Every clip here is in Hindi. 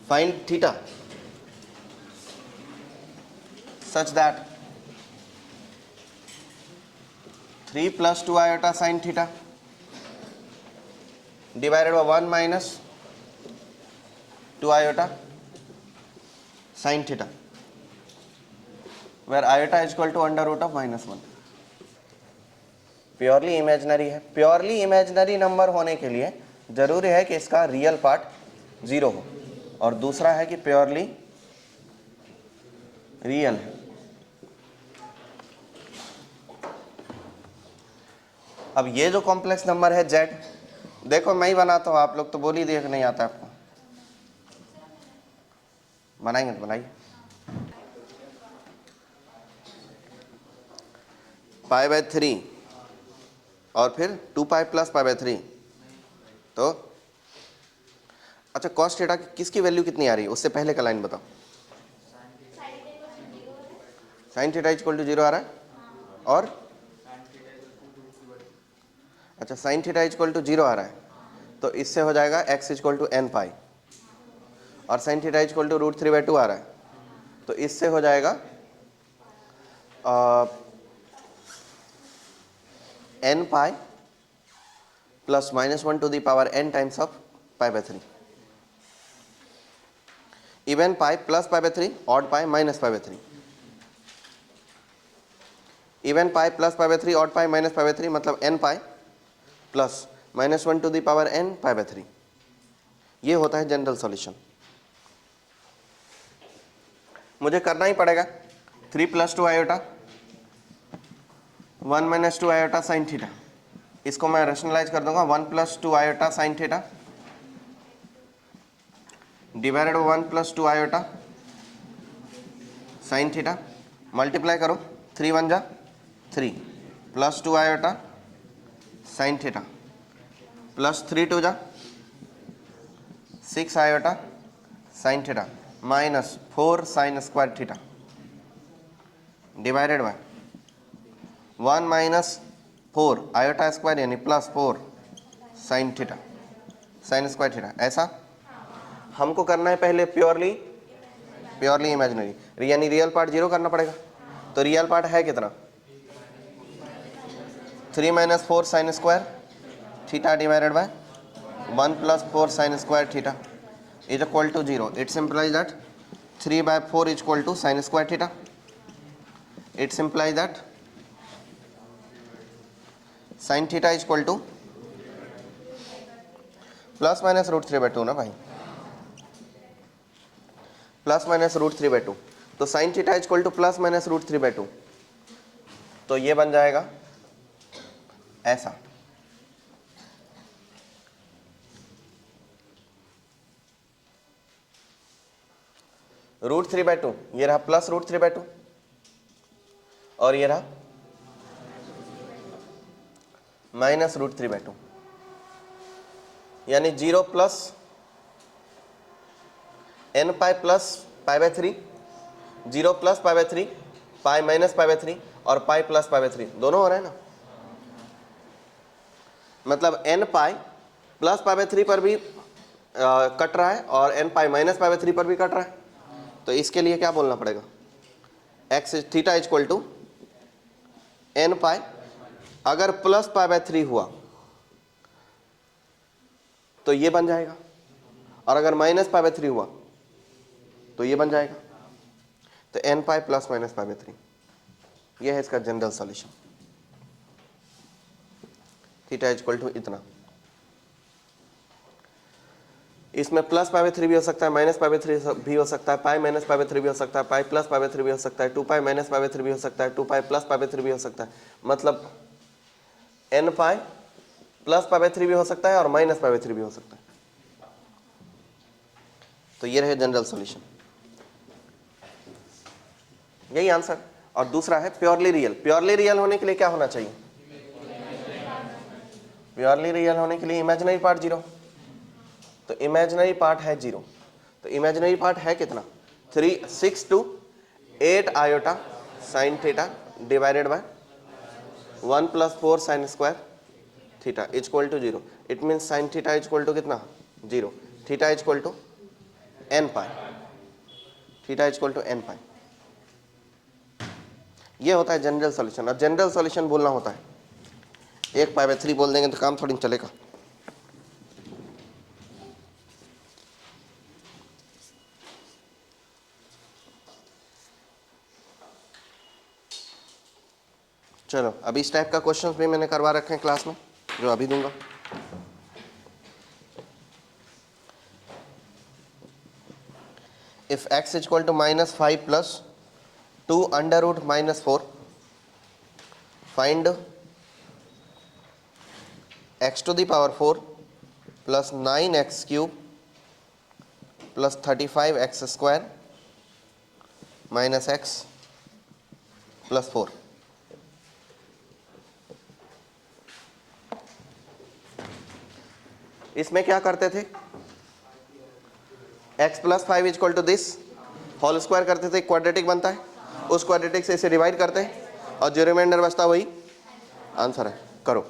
Find theta such that 3 plus 2 iota sin theta divided by 1 minus 2 iota sin theta, where iota is equal to under root of -1. Purely imaginary है। प्योरली इमेजिनरी नंबर होने के लिए जरूरी है कि इसका रियल पार्ट 0 हो, और दूसरा है कि प्योरली रियल है। अब ये जो कॉम्प्लेक्स नंबर है z, देखो मैं ही बनाता हूँ, आप लोग तो बोल ही दिए कि नहीं आता आपको। बनाएंगे तो बनाइए। π/3 और फिर 2π + π/3, तो अच्छा cos थीटा किसकी वैल्यू कितनी आ रही है उससे पहले का लाइन बताओ। sin थीटा = 0 आ रहा है, और अच्छा sin थीटा = 0 आ रहा है, तो इससे हो जाएगा x = nπ, और sin थीटा = √3/2 आ रहा है, तो इससे हो जाएगा nπ + -1 to the power n times of π/3, even π + π/3, odd π - π/3, even π + π/3, odd π - π/3, मतलब nπ + -1 to the power n π/3। ये होता है जनरल सॉल्यूशन। मुझे करना ही पड़ेगा 3 + 2 iota 1 - 2 iota sin थीटा, इसको मैं रेशनलाइज कर दूंगा 1 + 2 iota sin theta divided by 1 + 2 iota sin theta, multiply करो 3 × 1 = 3 + 2 iota sin theta plus 3 × 2 = 6 iota sin theta minus 4 sin square theta divided by 1 - 4 iota square यानी +4 sin theta sin square theta. ऐसा हमको करना है पहले प्योरली इमेजिनरी, यानी रियल पार्ट 0 करना पड़ेगा। तो रियल पार्ट है कितना, 3 - 4 sin square theta divided by 1 + 4 sin square theta is equal to 0. It implies that 3/4 is equal to sin square theta. It implies that sin theta is equal to ±√3/2 ना भाई, ±√3/2। तो sin theta is equal to ±√3/2, तो ये बन जाएगा ऐसा। √3/2 ये रहा +√3/2, और ये रहा -√3/2, यानी 0 + nπ + π/3, 0 + π/3, π - π/3 और π + π/3 दोनों हो रहे हैं ना। मतलब nπ + π/3 पर भी कट रहा है और nπ - π/3 पर भी कट रहा है। तो इसके लिए क्या बोलना पड़ेगा, x theta is equal to nπ, अगर प्लस π/3 हुआ तो ये बन जाएगा, और अगर माइनस π/3 हुआ तो ये बन जाएगा। तो nπ + -π/3 ये है इसका general solution. Theta is equal to इतना। इसमें +π/3 भी हो सकता है, -π/3 भी हो सकता है, π - π/3 भी हो सकता है, π + π/3 भी हो सकता है, 2π - π/3 भी हो सकता है, 2π + π/3 भी हो सकता है। मतलब nπ + π/3 भी हो सकता है और -π/3 भी हो सकता है। तो ये रहे जनरल सॉल्यूशन, यही आंसर। और दूसरा है प्योरली रियल। प्योरली रियल होने के लिए क्या होना चाहिए, प्योरली रियल होने के लिए इमेजिनरी पार्ट 0। तो इमेजिनरी पार्ट है 0, तो इमेजिनरी पार्ट है कितना, 6 to 8 iota sin theta divided by 1 + 4 sin square theta is equal to 0। It means sin theta is equal to कितना, 0। Theta is equal to n pi, theta equal to n pi. ये होता है जनरल सॉल्यूशन। और जनरल सॉल्यूशन बोलना होता है, 1 पाई/3 बोल देंगे तो काम थोड़ी ना चलेगा। चलो, अभी इस टाइप का क्वेश्चंस भी मैंने करवा रखे हैं क्लास में, जो अभी दूंगा। If x equal to -5 plus 2 under root -4, find x to the power 4 plus 9x cube plus 35x square minus x plus 4। इसमें क्या करते थे, x plus 5 equal to this whole square करते थे, क्वाड्रेटिक बनता है, उस क्वाड्रेटिक से इसे डिवाइड करते हैं और जो रिमाइंडर बचता है वही आंसर है। करो।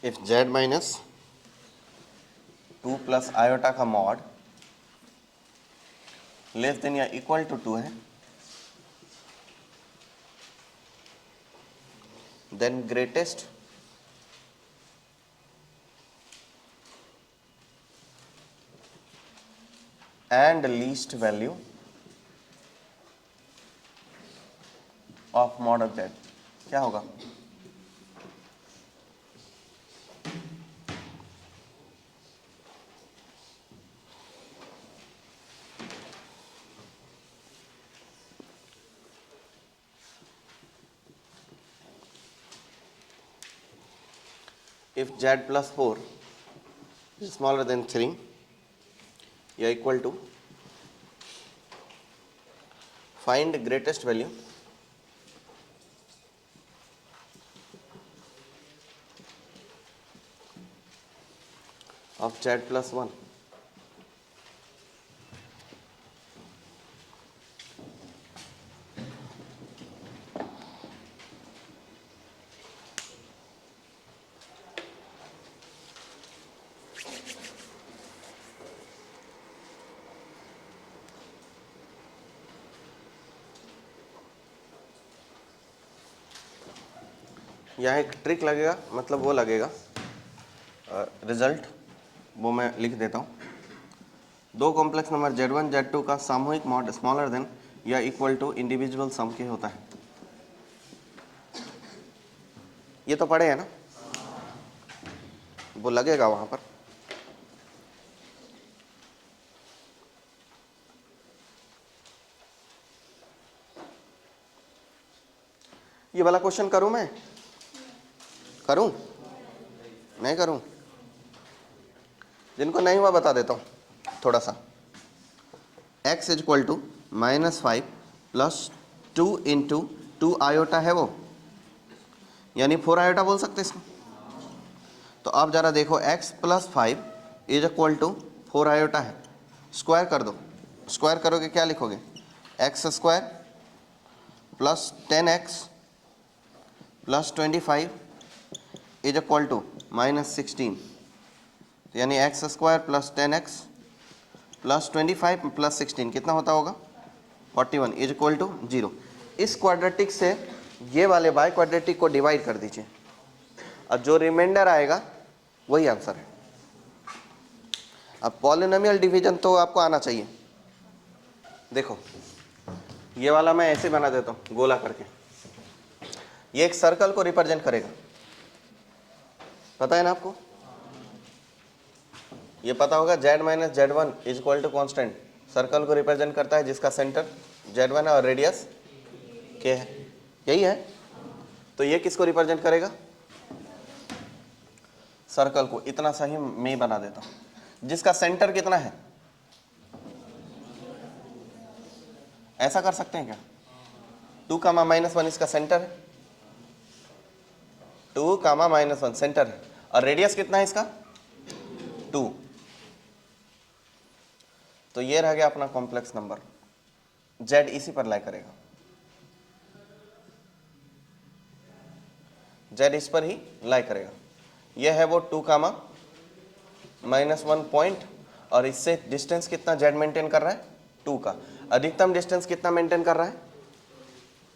If z minus 2 plus iota का मॉड लेस देन या इक्वल टू 2 है, then greatest and least value of mod of z क्या होगा? If z plus 4 is smaller than 3 या equal to, find greatest value of z plus 1। यहाँ एक ट्रिक लगेगा, मतलब वो लगेगा रिजल्ट, वो मैं लिख देता हूँ। दो कॉम्प्लेक्स नंबर z1 z2 का सामूहिक मॉड स्मॉलर देन या इक्वल टू इंडिविजुअल सम के होता है। ये तो पढ़े है ना, वो लगेगा वहाँ पर। ये वाला क्वेश्चन करूँ मैं? करूँ? नहीं करूँ? जिनको नहीं हुआ बता देता हूँ थोड़ा सा। x equal to -5 plus 2 into 2 iota है वो, यानी 4 आयोटा बोल सकते इसको। तो अब जरा देखो, x plus 5 is equal to 4 iota है, स्क्वायर कर दो। स्क्वायर करोगे क्या लिखोगे? x square plus 10x plus 25 is equal to -16, यानी x square plus 10x plus 25 plus 16 कितना होता होगा? 41 इज इक्वल टू 0। इस क्वाड्रेटिक से ये वाले बाय क्वाड्रेटिक को डिवाइड कर दीजिए और जो रिमाइंडर आएगा वही आंसर है। अब पॉलिनोमियल डिवीजन तो आपको आना चाहिए। देखो, ये वाला मैं ऐसे बना देता हूँ गोला करके, ये एक सर्कल को रिप्रेजेंट करेगा, पता है ना आपको? ये पता होगा z minus z1 is equal to constant, circle को रिप्रेजेंट करता है जिसका सेंटर z1 है और रेडियस k है, यही है। तो ये किसको रिप्रेजेंट करेगा? सर्कल को। इतना सही मैं बना देता हूँ, जिसका सेंटर कितना है, ऐसा कर सकते हैं क्या? 2 कामा -1 इसका सेंटर है, 2 कामा -1 सेंटर है, और रेडियस कितना है इसका? 2। तो ये रह गया अपना कॉम्प्लेक्स नंबर, z इसी पर लाई करेगा। जेड इस पर ही लाई करेगा। यह है वो 2 कामा -1 पॉइंट, और इससे डिस्टेंस कितना जेड मेंटेन कर रहा है 2 का। अधिकतम डिस्टेंस कितना मेंटेन कर रहा है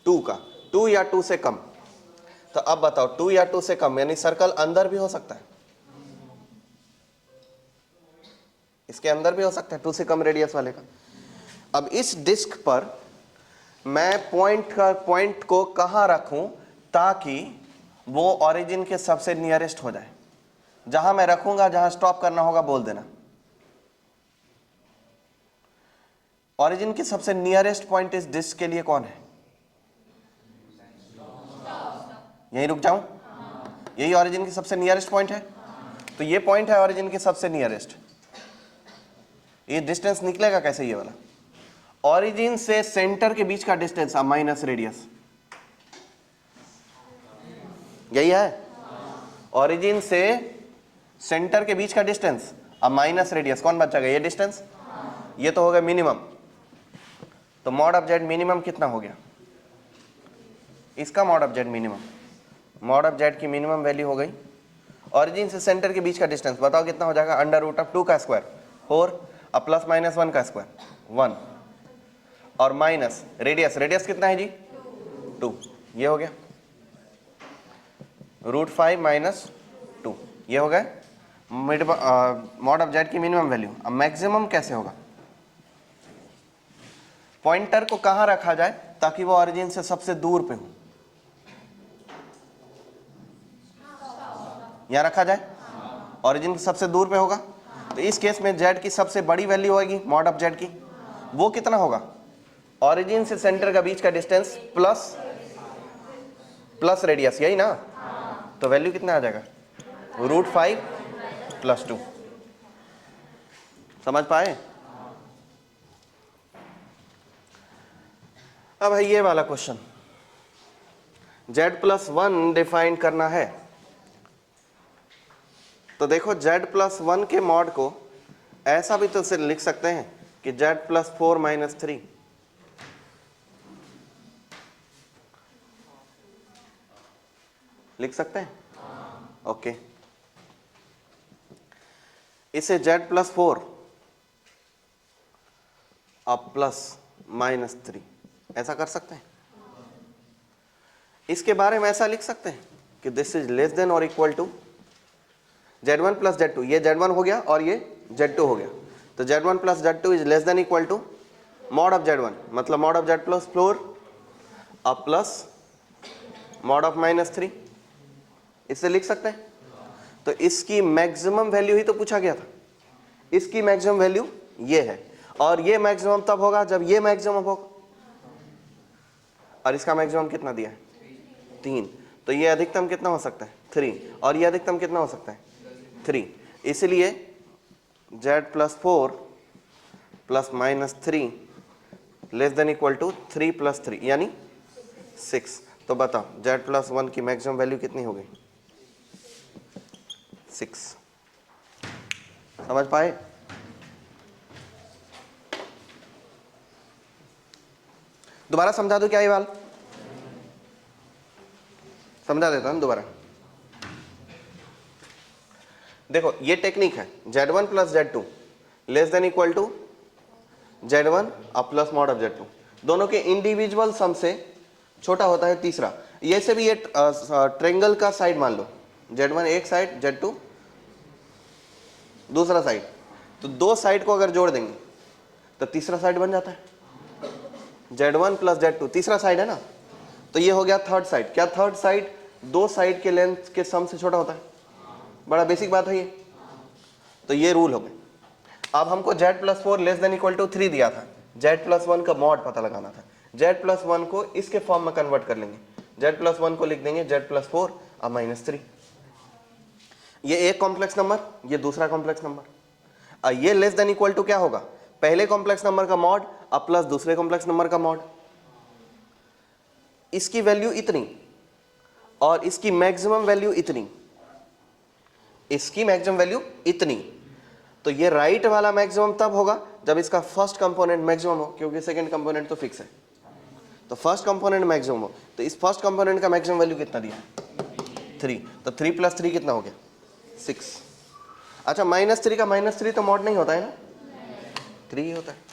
2 का, 2 या 2 से कम। तो अब बताओ 2 या 2 से कम यानी सर्कल अंदर भी हो सकता है, इसके अंदर भी हो सकता है 2 से कम रेडियस वाले का। अब इस डिस्क पर मैं पॉइंट को कहां रखूं ताकि वो ओरिजिन के सबसे नियरेस्ट हो जाए। जहां मैं रखूंगा, जहां स्टॉप करना होगा बोल देना। ओरिजिन के सबसे नियरेस्ट पॉइंट इस डिस्क के लिए कौन है? यहीं रुक जाऊं? यही ओरिजिन की सबसे नियरेस्ट पॉइंट है। तो ये पॉइंट है ओरिजिन के सबसे नियरेस्ट। ये डिस्टेंस निकलेगा कैसे? ये वाला ओरिजिन से सेंटर के बीच का डिस्टेंस माइनस रेडियस, यही है। ओरिजिन से सेंटर के बीच का डिस्टेंस अब माइनस रेडियस, कौन बचेगा? ये डिस्टेंस। ये तो हो गया मिनिमम। तो मॉड ऑफ जेड मिनिमम कितना हो गया? इसका mod of Z minimum, mod of Z की मिनिमम वैल्यू हो गई। ओरिजिन से सेंटर के बीच का डिस्टेंस बताओ कितना हो जाएगा? √2 का स्क्वायर 4 अब प्लस -1 का स्क्वायर 1 और माइनस रेडियस, रेडियस कितना है जी 2, ये हो गया √5 - 2, ये हो गया मॉड ऑफ जेड की मिनिमम वैल्यू। अब मैक्सिमम कैसे होगा? पॉइंटर को कहां रखा जाए ताकि वो ओरिजिन से सबसे दूर पे हो? यहां रखा जाए, ओरिजिन से सबसे दूर पे होगा। तो इस केस में जेड की सबसे बड़ी वैल्यू होगी मॉड ऑफ जेड की, वो कितना होगा? ओरिजिन से सेंटर का बीच का डिस्टेंस प्लस रेडियस, यही ना। तो वैल्यू कितना आ जाएगा? √5 + 2। समझ पाए? अब है ये वाला क्वेश्चन, z+1 डिफाइन करना है। तो देखो z+1 के मॉड को ऐसा भी तो से लिख सकते हैं कि z+4 - 3, लिख सकते हैं। ओके, इसे z+4 अब +-3 ऐसा कर सकते हैं। इसके बारे में ऐसा लिख सकते हैं कि दिस इज लेस देन और इक्वल टू z1 + z2, ये z1 हो गया और ये z2 हो गया। तो z1 + z2 is less than equal to mod of z1, मतलब मॉड ऑफ z+4 अब प्लस मॉड ऑफ -3, इससे लिख सकते हैं। तो इसकी मैक्सिमम वैल्यू ही तो पूछा गया था, इसकी मैक्सिमम वैल्यू ये है, और ये मैक्सिमम तब होगा जब ये मैक्सिमम होगा, और इसका मैक्सिमम कितना दिया है 3। तो ये अधिकतम कितना हो सकता है 3, और ये अधिकतम कितना हो सकता है 3। इसलिए z+4 + -3 less than equal to 3 + 3 यानी 6। तो बताओ z+1 की मैक्सिमम वैल्यू कितनी हो गई 6। समझ पाए? दोबारा समझा दो क्या ये वाल? समझा देता हूं दोबारा। देखो ये टेक्निक है, z1 + z2 less than equal to z1 अब प्लस मॉड ऑफ z2। दोनों के इंडिविजुअल सम से छोटा होता है तीसरा। ये से भी ये ट्रायंगल का साइड मान लो, z1 एक साइड, z2 दूसरा साइड। तो दो साइड को अगर जोड़ देंगे तो तीसरा साइड बन जाता है, z1 + z2 तीसरा साइड है ना। तो ये हो गया थर्ड साइड। क्या थर्ड साइड दो साइड के लेंथ के सम से छोटा होता है? बड़ा बेसिक बात है ये। तो ये रूल हो गया। अब हमको z+4 less than equal to 3 दिया था, z+1 का मॉड पता लगाना था। z+1 को इसके फॉर्म में कन्वर्ट कर लेंगे, z+1 को लिख देंगे z+4 अब -3। ये एक कॉम्प्लेक्स नंबर, ये दूसरा कॉम्प्लेक्स नंबर। ये लेस देन इक्वल टू क्या होगा? पहले कॉम्प्लेक्स नंबर का मॉड अब प्लस दूसरे कॉम्प्लेक्स नंबर का मॉड। इसकी वैल्यू इतनी और इसकी मैक्सिमम वैल्यू इतनी, इसकी मैक्सिमम वैल्यू इतनी। तो ये राइट वाला मैक्सिमम तब होगा जब इसका फर्स्ट कंपोनेंट मैक्सिमम हो, क्योंकि सेकंड कंपोनेंट तो फिक्स है। तो फर्स्ट कंपोनेंट मैक्सिमम हो, तो इस फर्स्ट कंपोनेंट का मैक्सिमम वैल्यू कितना दिया है 3, तो 3 + 3 कितना हो गया 6। अच्छा -3 का -3 तो मॉड नहीं होता है ना, 3 ही होता है।